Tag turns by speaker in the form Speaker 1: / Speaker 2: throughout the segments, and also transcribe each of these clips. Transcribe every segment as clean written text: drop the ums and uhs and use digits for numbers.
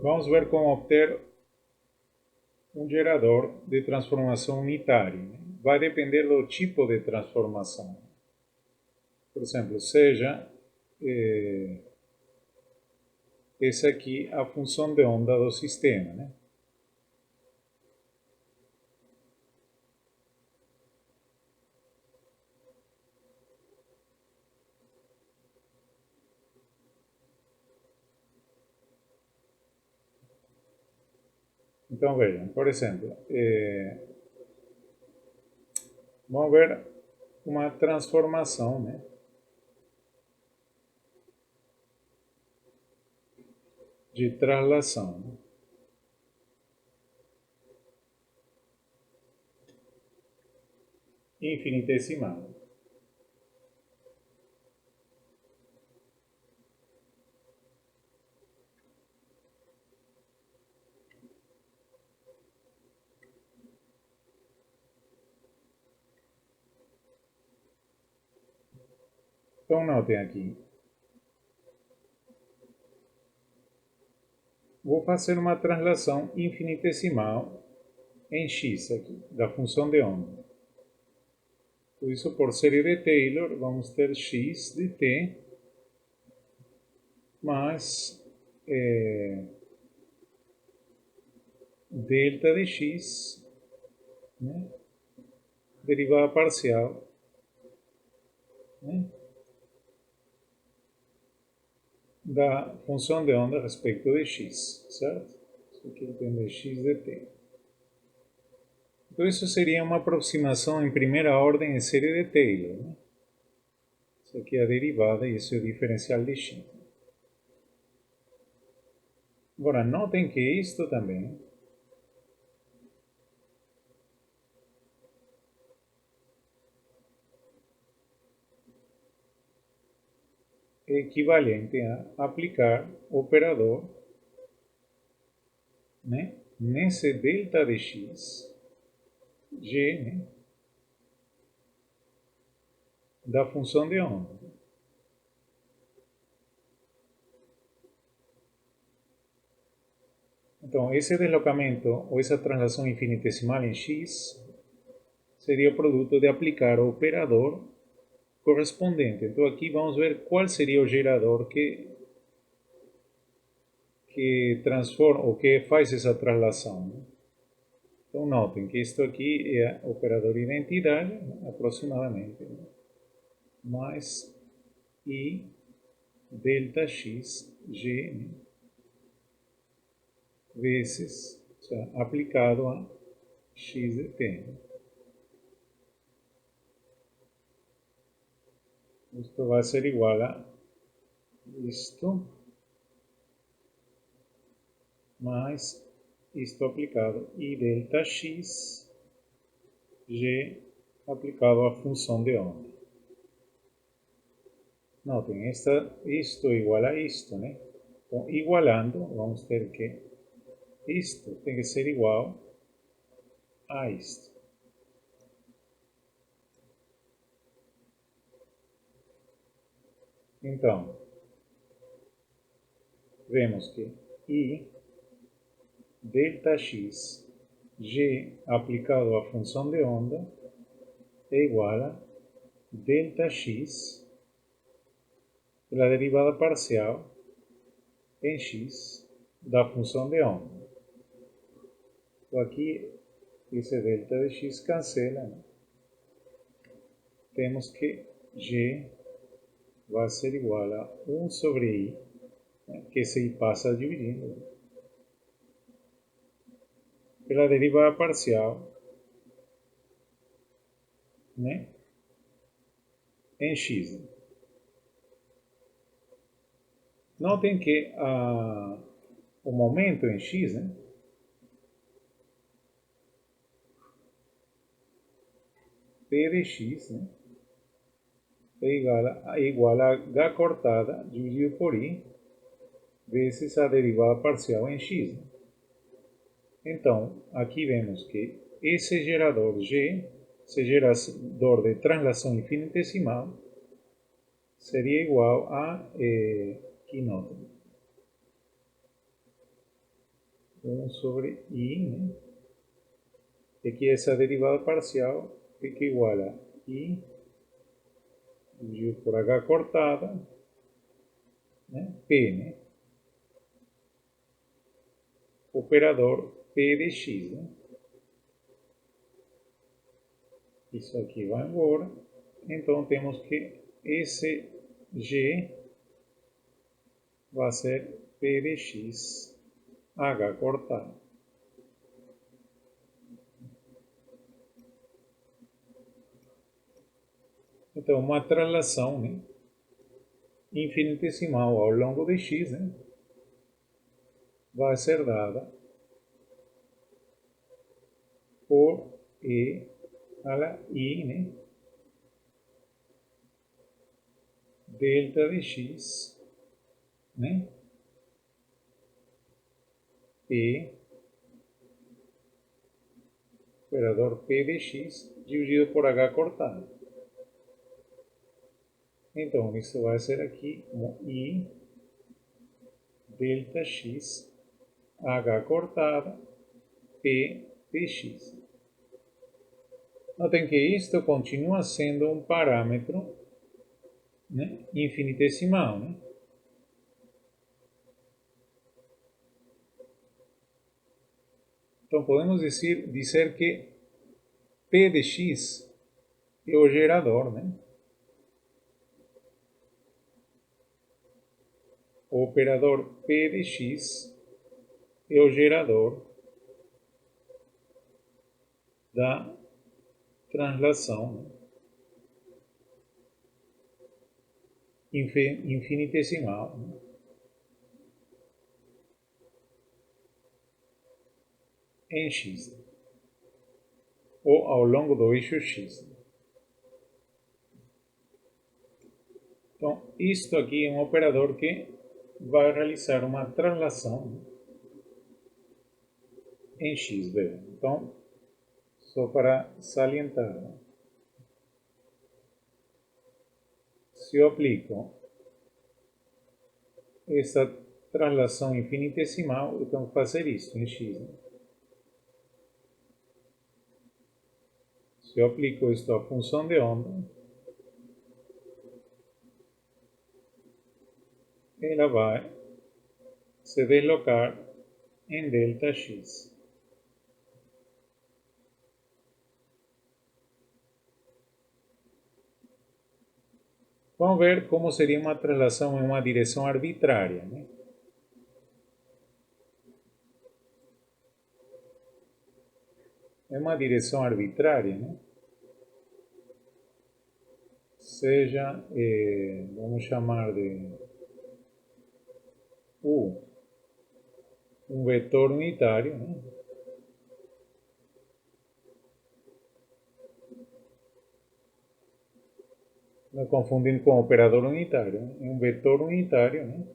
Speaker 1: Vamos ver como obter um gerador de transformação unitário. Vai depender do tipo de transformação. Por exemplo, seja essa aqui a função de onda do sistema, né? Então vejam, por exemplo, vamos ver uma transformação, né? De translação, né? Infinitesimal. Então notem aqui. Vou fazer uma translação infinitesimal em x aqui, da função de onda. Por isso, por série de Taylor, vamos ter x de t mais delta de x, né? Derivada parcial, né? Da função de onda a respeito de x, certo? Isso aqui depende de x de t. Então isso seria uma aproximação em primeira ordem em série de Taylor, né? Isso aqui é a derivada e isso é o diferencial de x. Agora, notem que isto também é equivalente a aplicar o operador, né, nesse delta de x, g, né, da função de onda. Então, esse deslocamento ou essa translação infinitesimal em x seria o produto de aplicar o operador correspondente. Então, aqui vamos ver qual seria o gerador que transforma ou que faz essa translação, né? Então, notem que isto aqui é o operador identidade, né, aproximadamente, né, mais i delta x g, né, vezes, o sea, aplicado a x de t. Isto vai ser igual a isto mais isto aplicado i delta x g aplicado à função de onda. Notem, isto igual a isto, né? Então, igualando, vamos ter que isto tem que ser igual a isto. Então, vemos que i delta x g aplicado à função de onda é igual a delta x pela derivada parcial em x da função de onda. Então aqui esse delta de x cancela, né? Temos que g vai ser igual a 1 sobre i, né? Que esse i passa dividindo, né? Pela derivada parcial, né, em x. Notem que o momento em x, né, p de x, né, é igual a h cortada dividido por i vezes a derivada parcial em x. Né? Então, aqui vemos que esse gerador g, esse gerador de translação infinitesimal, seria igual a, aqui notem, 1 sobre I, né? E aqui essa derivada parcial fica igual a I dividido por H cortada, né? P, né? Operador P de X, né? Isso aqui vai embora. Então temos que esse G vai ser P de X, H cortado. Então, uma translação, né, infinitesimal ao longo de X, né, vai ser dada por E a la I, né, delta de X, né, P, operador P de X, dividido por H cortado. Então, isso vai ser aqui como I delta X, H cortada, P de X. Notem que isto continua sendo um parâmetro, né, infinitesimal, né? Então podemos dizer que P de X é o gerador, né? O operador P de X é o gerador da translação, né, infinitesimal, né, em X, ou ao longo do eixo X. Então, isto aqui é um operador que vai realizar uma translação, né, em X, veja. Então, só para salientar, né, se eu aplico essa translação infinitesimal, eu tenho que fazer isso em X, né? Se eu aplico isto à função de onda, ela vai se deslocar em delta X. Vamos ver como seria uma translação em uma direção arbitrária, né? É uma direção arbitrária, né? Seja, vamos chamar de U, um vetor unitário, né? Não confundindo com operador unitário, né? É um vetor unitário, né?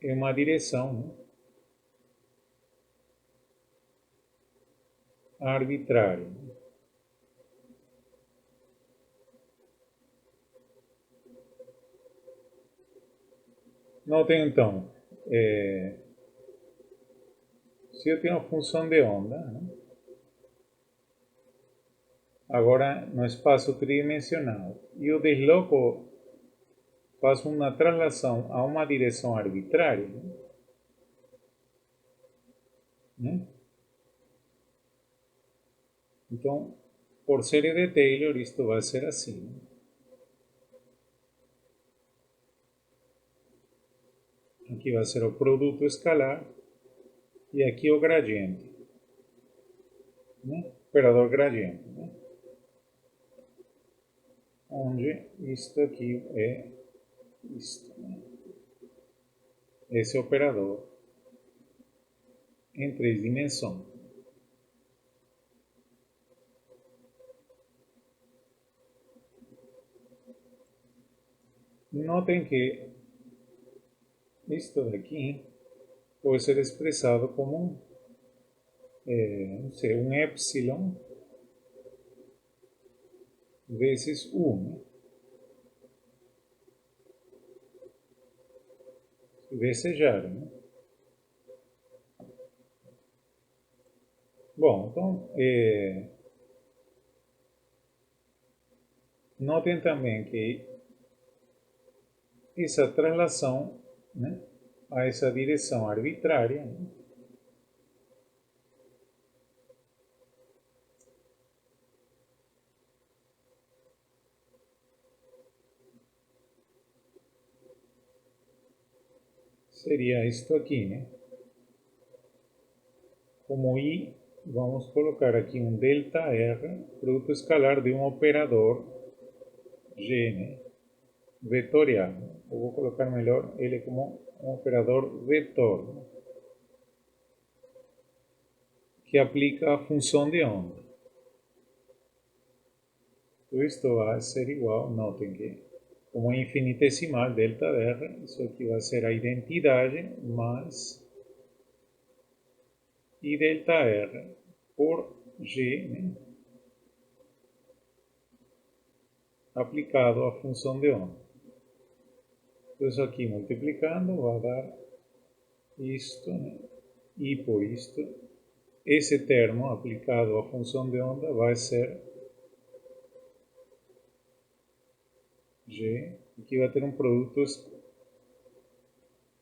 Speaker 1: É uma direção, né, arbitrária. Notem então, se eu tenho uma função de onda, né, agora no espaço tridimensional, e eu desloco, faço uma translação a uma direção arbitrária, né? Então, por série de Taylor, isto vai ser assim, né? Aqui vai ser o produto escalar e aqui o gradiente, né? Operador gradiente, né? Onde isto aqui é isto, né? Esse operador em 3 dimensões. Notem que isto daqui pode ser expressado como um epsilon vezes U, né? Vesejar, né? Bom, então, notem também que essa translação, né, a essa direção arbitrária, né, seria isto aqui, né? Como I, vamos colocar aqui um delta R, produto escalar de um operador G, né? Vetorial. Eu vou colocar melhor ele como um operador vetor, né? Que aplica a função de onda. Então, isto vai ser igual, notem que como infinitesimal delta R, isso aqui vai ser a identidade mais I delta R por G, né, aplicado à função de onda. Então, isso aqui multiplicando vai dar isto, né, I por isto. Esse termo aplicado à função de onda vai ser G. Aqui vai ter um produto,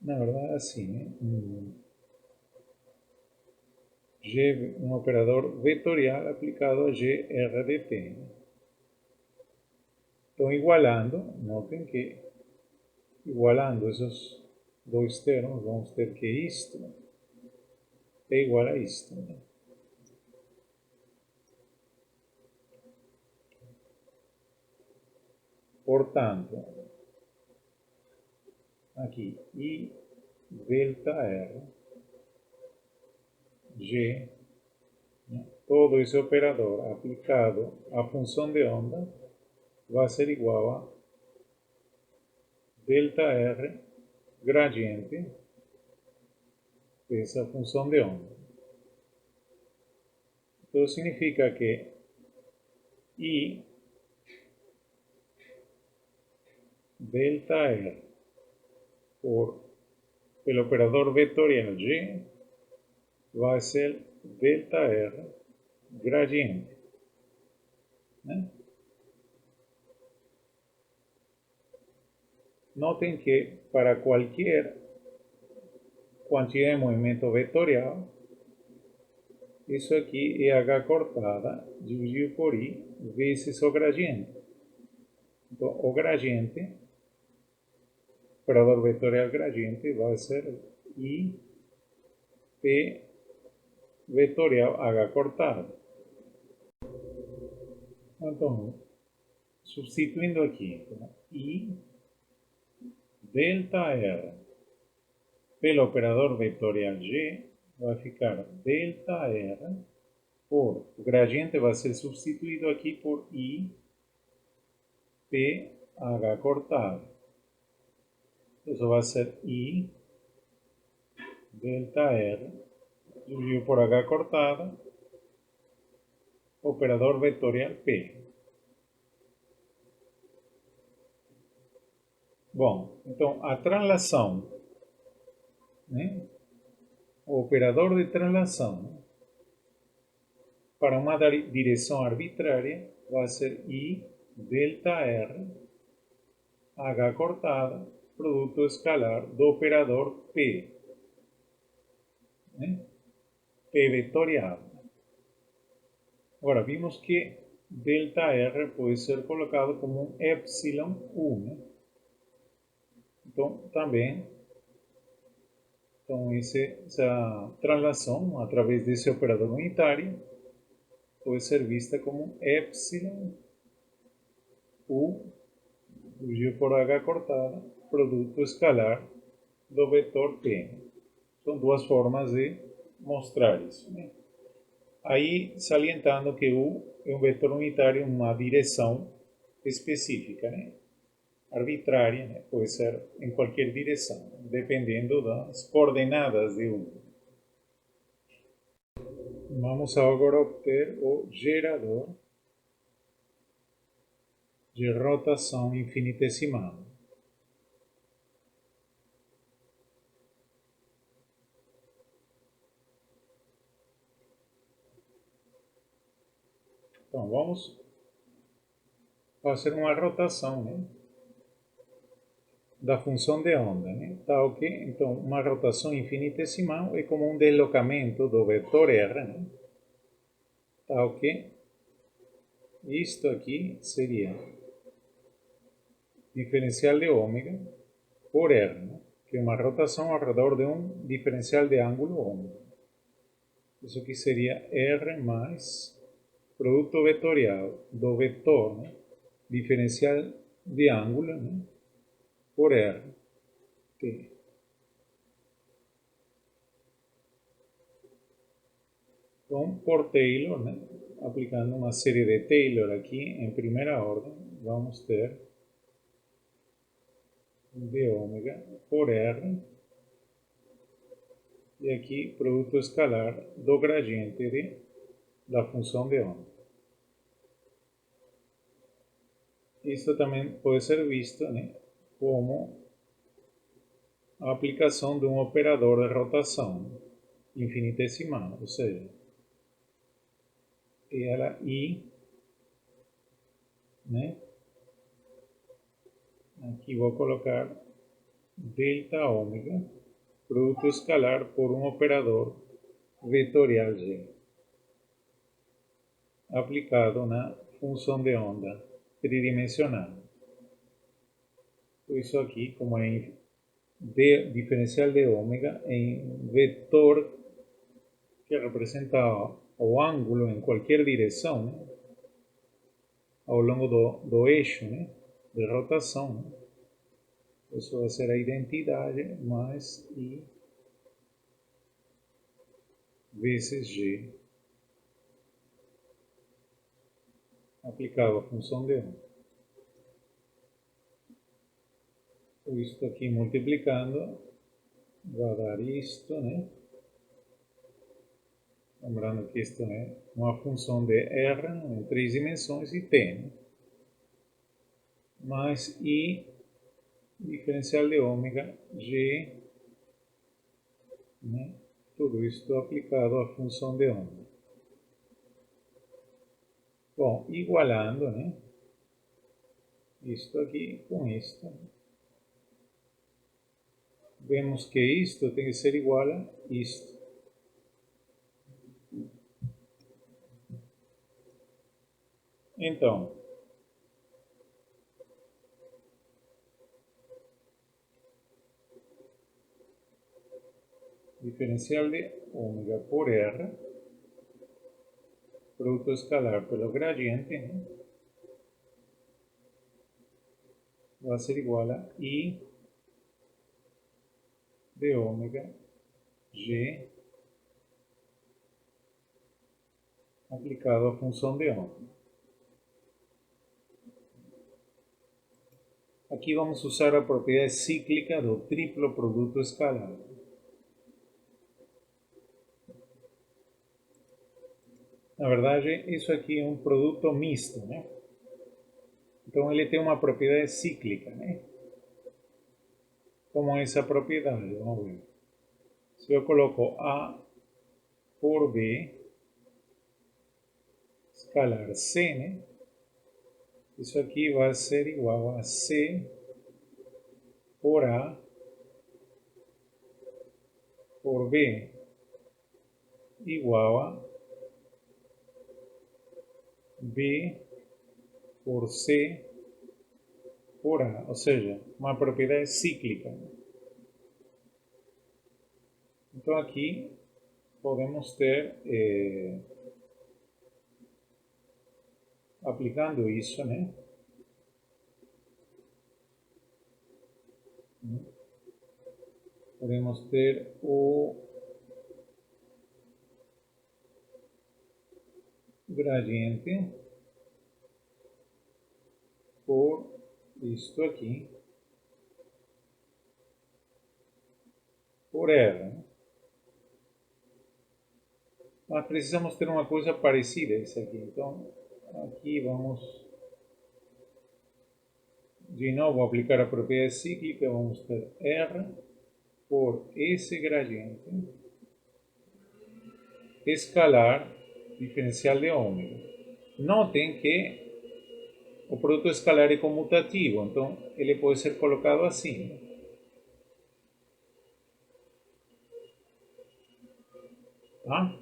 Speaker 1: na verdade, assim, né? G, um operador vetorial aplicado a GRDT. Então, igualando, notem que igualando esses dois termos, vamos ter que isto é igual a isto, né? Portanto, aqui I delta R, G, né? Todo esse operador aplicado à função de onda vai ser igual a delta R gradiente dessa função de onda. Então significa que I delta R por el operador vetorial G vai ser delta R gradiente, né? Notem que para qualquer quantidade de movimento vetorial, isso aqui é H cortada dividido por I vezes o gradiente. Então, o gradiente, operador vetorial gradiente, vai ser I P vetorial H cortada. Então, substituindo aqui, então, I delta R pelo operador vetorial G vai ficar delta R por, o gradiente vai ser substituído aqui por I P H cortado. Isso vai ser I delta R dividido por H cortada, operador vetorial P. Bom, então a translação, né? O operador de translação, né, para uma direção arbitrária vai ser I delta R H cortada, produto escalar do operador P, né? P vetorial. Agora, vimos que delta R pode ser colocado como um epsilon U, né? Então, também, então essa translação, através desse operador unitário, pode ser vista como um epsilon U dividido por H cortada, produto escalar do vetor P. São duas formas de mostrar isso, né? Aí, salientando que U é um vetor unitário em uma direção específica, né? Arbitrária, né? Pode ser em qualquer direção, dependendo das coordenadas de U. Vamos agora obter o gerador de rotação infinitesimal. Então, vamos fazer uma rotação, né, da função de onda, né? Tá ok? Então, uma rotação infinitesimal é como um deslocamento do vetor R, né? Tá ok? Isto aqui seria diferencial de ômega por R, né? Que é uma rotação ao redor de um diferencial de ângulo ômega. Isso aqui seria R mais produto vetorial do vetor, né, diferencial de ângulo, né, por R. T. Então, por Taylor, né, aplicando uma série de Taylor aqui em primeira ordem, vamos ter d ômega por R, e aqui produto escalar do gradiente da função de onda. Isso também pode ser visto, né, como a aplicação de um operador de rotação infinitesimal, ou seja, ela I, né, aqui vou colocar delta ômega, produto escalar por um operador vetorial G, aplicado na função de onda tridimensional. Isso aqui, como é diferencial de ômega em vetor que representa o ângulo em qualquer direção, né, ao longo do eixo, né, de rotação, né. Isso vai ser a identidade mais I vezes G, aplicado à função de onda. Isto aqui multiplicando vai dar isto, né? Lembrando que isto é uma função de R em 3 dimensões e T, né? Mais I diferencial de ômega G, né? Tudo isto aplicado à função de onda. Bom, igualando, né, isto aqui com isto, vemos que isto tem que ser igual a isto. Então, diferencial de ômega por R, produto escalar pelo gradiente, né, vai ser igual a I de ômega G aplicado à função de onda. Aqui vamos usar a propriedade cíclica do triplo produto escalar. Na verdade, isso aqui é um produto misto, né? Então ele tem uma propriedade cíclica, né? Como é essa propriedade? Vamos ver. Se eu coloco A por B, escalar C, né? Isso aqui vai ser igual a C por A por B igual a B por C por A, ou seja, uma propriedade cíclica. Então aqui podemos ter, aplicando isso, né, podemos ter o gradiente por isto aqui, por R, né? Mas precisamos ter uma coisa parecida a isso aqui. Então, aqui vamos de novo aplicar a propriedade cíclica. Vamos ter R por esse gradiente escalar diferencial de ômega. Notem que o produto escalar é comutativo, então ele pode ser colocado assim. Tá?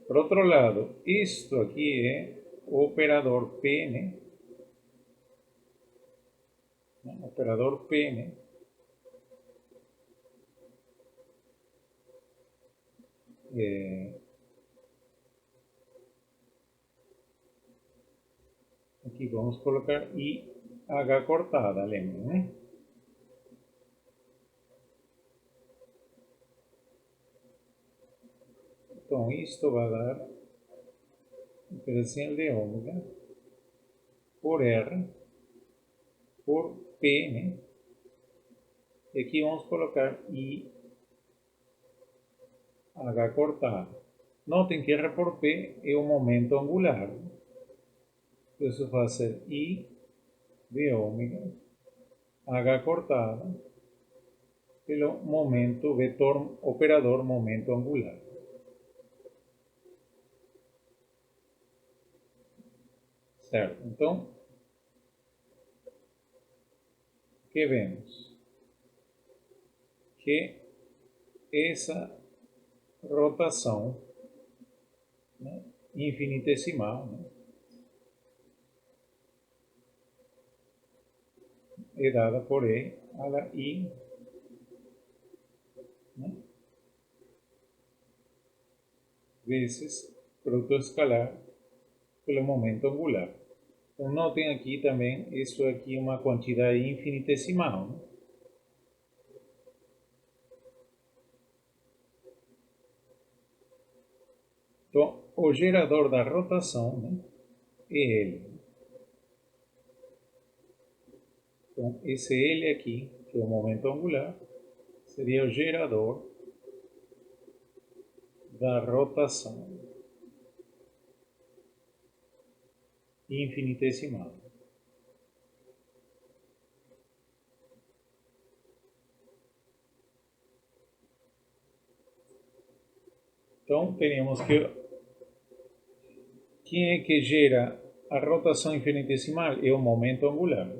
Speaker 1: Por outro lado, isto aqui é o operador P, né? O operador P, né? Aqui vamos colocar IH cortada, lembra, né? Então, isto vai dar diferencial de ômega por R por P, né? E aqui vamos colocar IH cortada. Notem que R por P é o momento angular. Isso vai ser I de ômega H cortada pelo momento vetor operador momento angular. Certo? Então, o que vemos? Que essa rotação, né, infinitesimal, né, é dada por E a la I, né, vezes produto escalar pelo momento angular. Então, notem aqui também, isso aqui é uma quantidade infinitesimal, né? Então, o gerador da rotação, né, é ele. Então, esse L aqui, que é o momento angular, seria o gerador da rotação infinitesimal. Então, teríamos que quem é que gera a rotação infinitesimal? É o momento angular.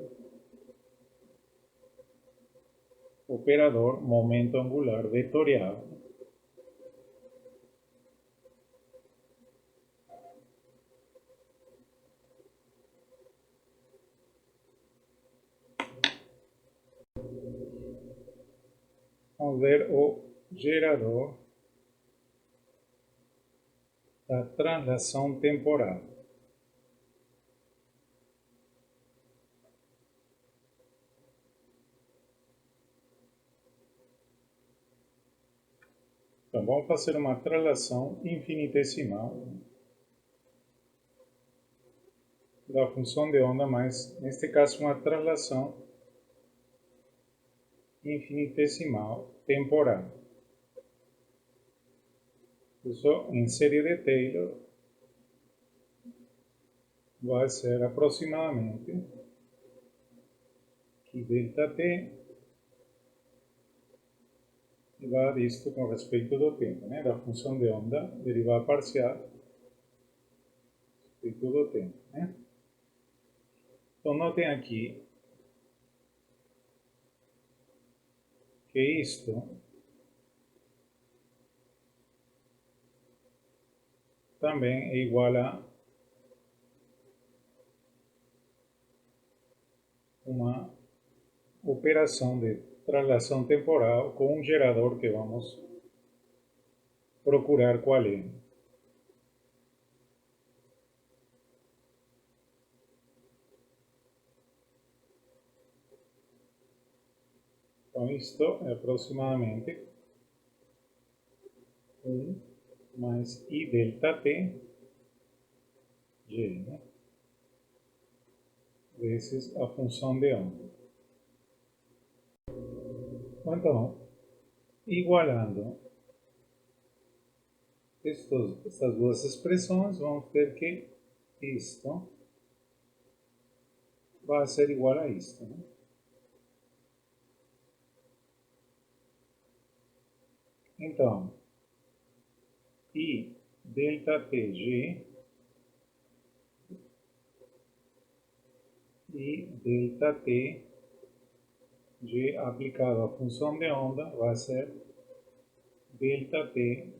Speaker 1: Operador momento angular vetorial. Vamos ver o gerador da translação temporal. Então, vamos fazer uma translação infinitesimal da função de onda, mas neste caso uma translação infinitesimal temporal. Isso em série de Taylor vai ser aproximadamente que delta t vai isto com respeito do tempo, né? Da função de onda derivada parcial respeito do tempo, né? Então, notem aqui que isto também é igual a uma operação de traslação temporal com um gerador que vamos procurar qual é. Então, isto é aproximadamente 1 mais I delta t G, né? Vezes a função de onda. Então, igualando estas duas expressões, vamos ter que isto vai ser igual a isto, né? Então, I delta TG e delta T G aplicado à função de onda vai ser delta T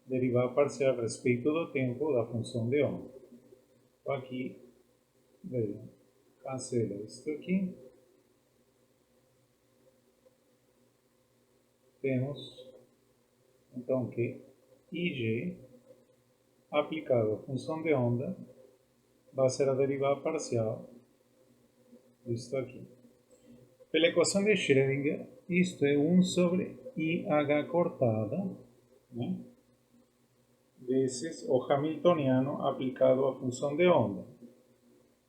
Speaker 1: derivada parcial a respeito do tempo da função de onda. Então aqui, vejam, cancela isso aqui. Temos então que IG aplicado à função de onda vai ser a derivada parcial disto aqui. Pela equação de Schrödinger, isto é 1 sobre IH cortada, né, vezes o hamiltoniano aplicado à função de onda.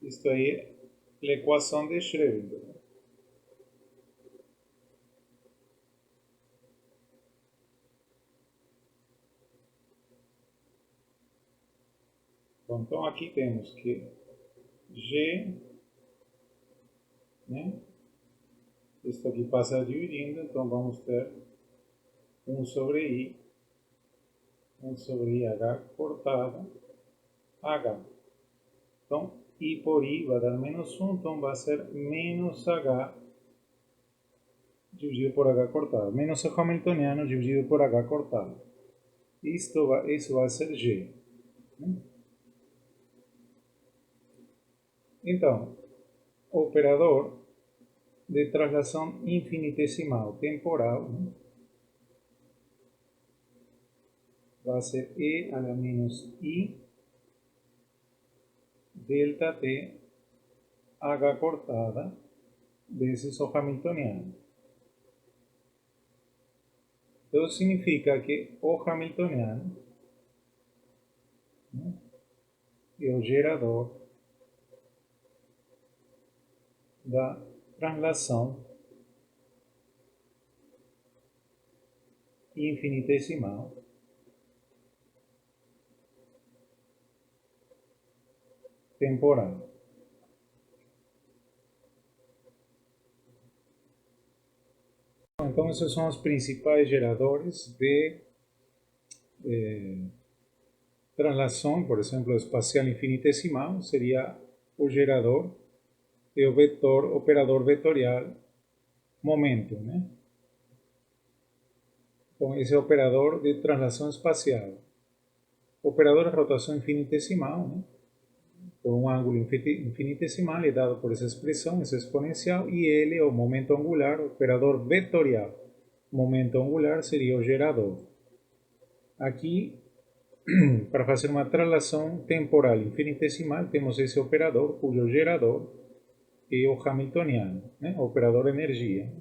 Speaker 1: Isto aí é a equação de Schrödinger. Bom, então aqui temos que G, né, isto aqui passa dividindo, então vamos ter 1 sobre I, 1 sobre IH cortada, H. Então, I por I vai dar menos 1, então vai ser menos H dividido por H cortado. Menos o hamiltoniano dividido por H cortado. Isso vai ser G. Então, o operador de translação infinitesimal temporal vai ser E a la menos I delta T H cortada vezes o hamiltoniano. Então significa que o hamiltoniano é o gerador da translação infinitesimal temporal. Então, esses são os principais geradores de translação, por exemplo, espacial infinitesimal seria o gerador e o vetor, operador vetorial momento, né? Então, esse é o operador de translação espacial. O operador de rotação infinitesimal, né, por um ângulo infinitesimal, é dado por essa expressão, essa exponencial, e ele é o momento angular, o operador vetorial. O momento angular seria o gerador. Aqui, para fazer uma translação temporal infinitesimal, temos esse operador, cujo gerador é o hamiltoniano, né, o operador energia.